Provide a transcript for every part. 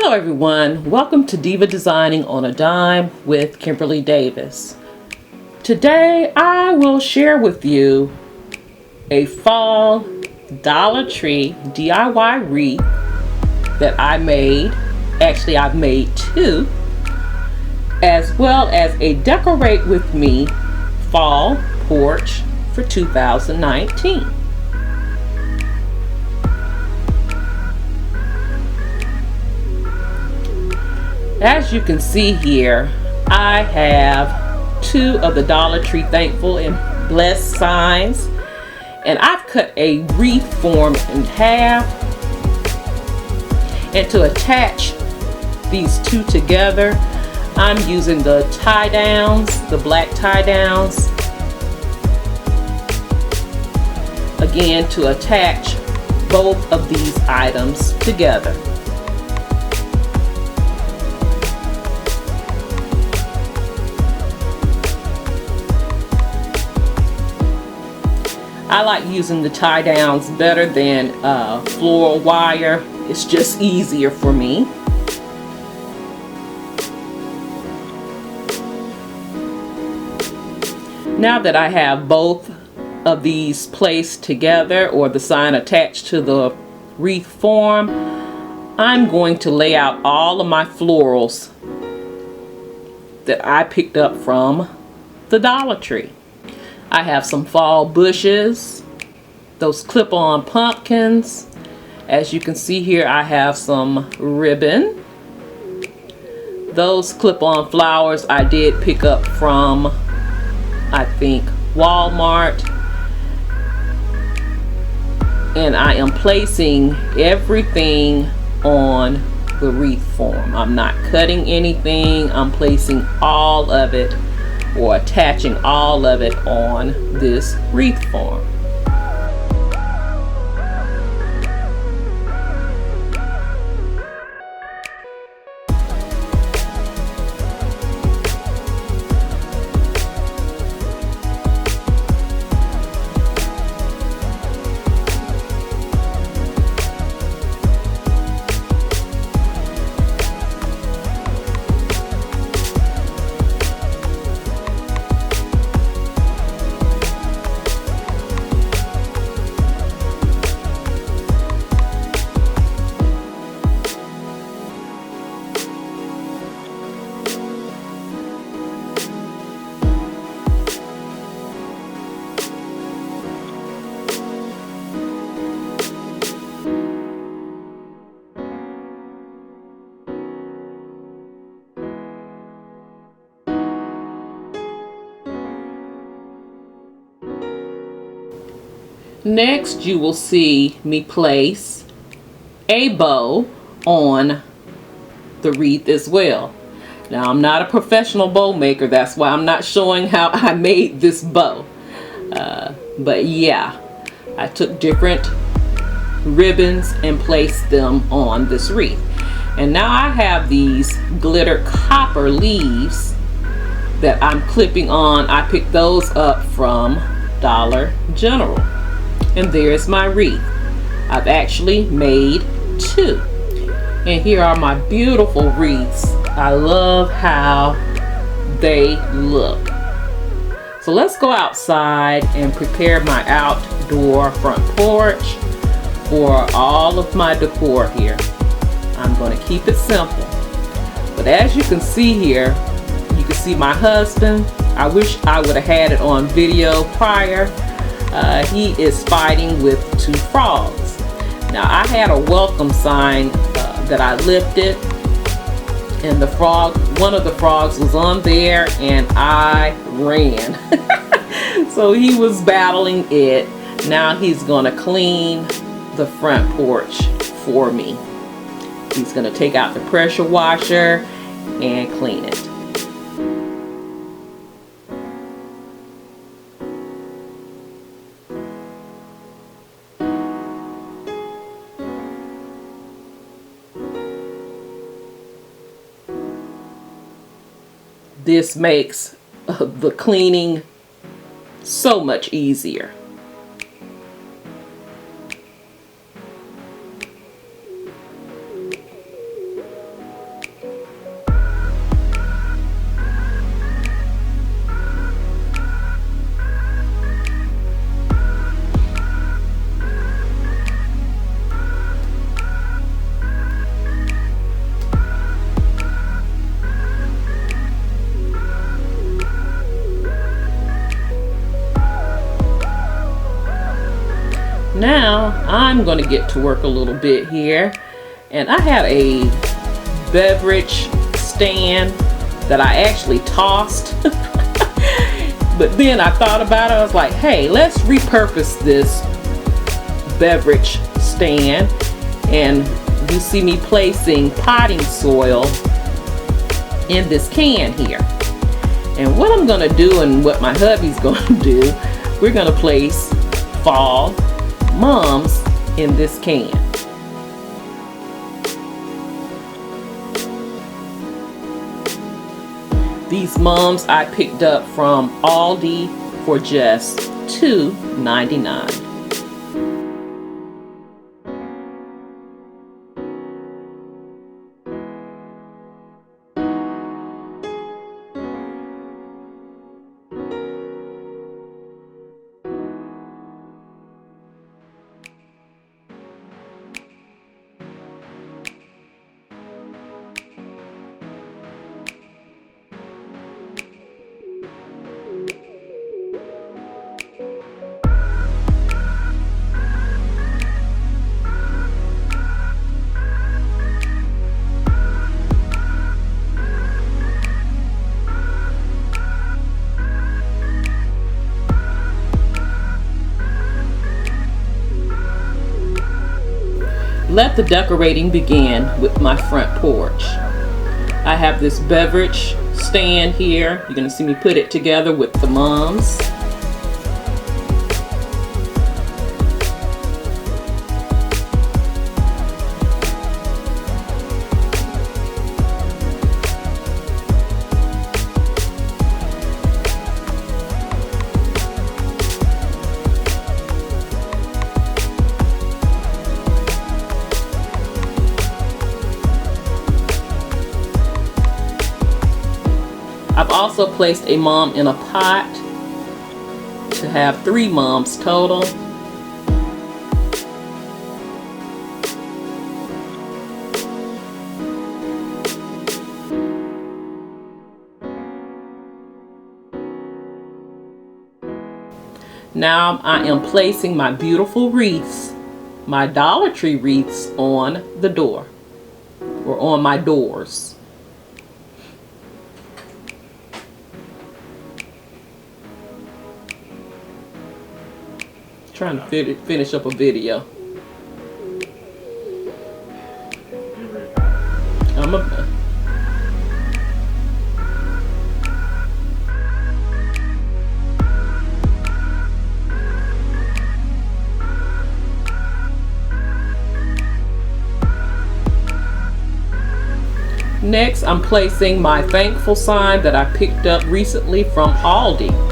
Hello everyone, welcome to Diva Designing on a Dime with Kimberly Davis. Today I will share with you a fall Dollar Tree DIY wreath that I made. Actually, I've made two, as well as a Decorate With Me fall porch for 2019. As you can see here, I have two of the Dollar Tree Thankful and Blessed signs, and I've cut a wreath form in half. And to attach these two together, I'm using the tie downs, the black tie downs, again to attach both of these items together. I like using the tie downs better than floral wire. It's just easier for me. Now that I have both of these placed together, or the sign attached to the wreath form, I'm going to lay out all of my florals that I picked up from the Dollar Tree. I have some fall bushes, those clip-on pumpkins. As you can see here, I have some ribbon. Those clip-on flowers I did pick up from, I think, Walmart. And I am placing everything on the wreath form. I'm not cutting anything. I'm placing all of it, or attaching all of it on this wreath form. Next, you will see me place a bow on the wreath as well. Now, I'm not a professional bow maker, that's why I'm not showing how I made this bow. But yeah, I took different ribbons and placed them on this wreath. And now I have these glitter copper leaves that I'm clipping on. I picked those up from Dollar General. And there's my wreath. I've actually made two. And here are my beautiful wreaths. I love how they look. So let's go outside and prepare my outdoor front porch for all of my decor here. I'm going to keep it simple. But as you can see here, you can see my husband. I wish I would have had it on video prior. He is fighting with two frogs. Now, I had a welcome sign that I lifted, and the frog, one of the frogs was on there, and I ran. So he was battling it. Now he's gonna clean the front porch for me. He's gonna take out the pressure washer and clean it. This makes the cleaning so much easier. now I'm going to get to work a little bit here. And I had a beverage stand that I actually tossed. But then I thought about it. I was like, hey, let's repurpose this beverage stand. And you see me placing potting soil in this can here. And what I'm going to do, and what my hubby's going to do, we're going to place fall mums in this can. These mums I picked up from Aldi for just $2.99. Let the decorating begin with my front porch. I have this beverage stand here. You're going to see me put it together with the mums. I've also placed a mum in a pot to have 3 mums total. Now I am placing my beautiful wreaths, my Dollar Tree wreaths, on the door, or on my doors. Trying to finish up a video. Next, I'm placing my thankful sign that I picked up recently from Aldi.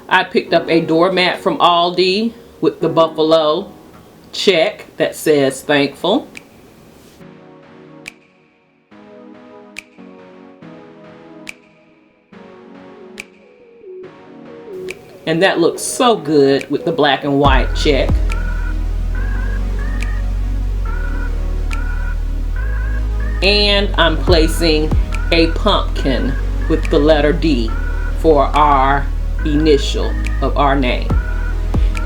I picked up a doormat from Aldi with the buffalo check that says thankful. And that looks so good with the black and white check. And I'm placing a pumpkin with the letter D for our initial of our name.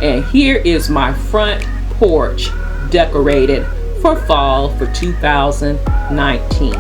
And here is my front porch decorated for fall for 2019.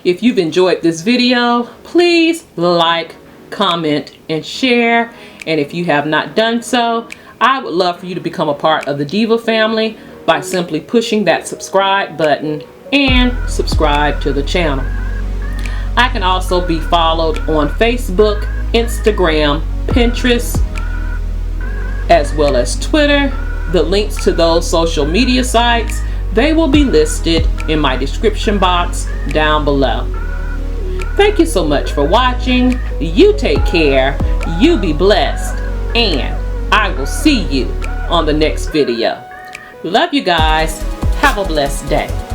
If you've enjoyed this video, please like, comment, and share. And if you have not done so, I would love for you to become a part of the Diva family by simply pushing that subscribe button and subscribe to the channel. I can also be followed on Facebook, Instagram, Pinterest, as well as Twitter. The links to those social media sites, they will be listed in my description box down below. Thank you so much for watching. You take care, you be blessed, and I will see you on the next video. Love you guys. Have a blessed day.